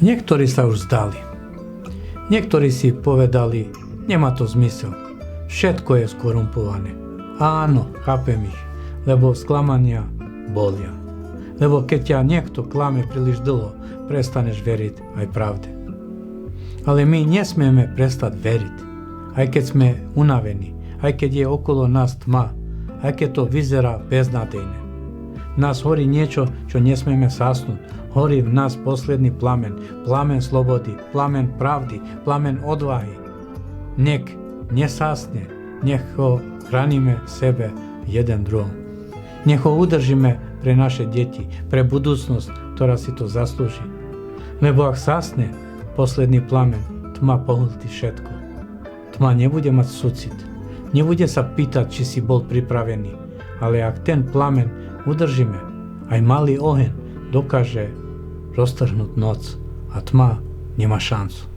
Niektorí sa už zdali. Niektorí si povedali, nemá to zmysel. Všetko je skorumpované. Áno, chápem ich, lebo sklamania bolia. Lebo keď ťa niekto klame príliš dlho, prestaneš veriť aj pravde. Ale my nesmieme prestať veriť, aj keď sme unavení, aj keď je okolo nás tma, aj keď to vyzerá beznádejné. V nás horí niečo, čo nesmieme zhasnúť. Horí v nás posledný plamen, plamen slobody, plamen pravdy, plamen odvahy. Nech nesásne, nech ho chránime sebe jeden druhom. Nech ho udržíme pre naše deti, pre budúcnosť, ktorá si to zaslúži. Lebo ak sásne posledný plamen, tma pohltí všetko. Tma nebude mať súcit, nebude sa pýtať, či si bol pripravený, ale ak ten plamen udržíme, aj malý oheň dokáže roztrhnúť noc a tma nemá šancu.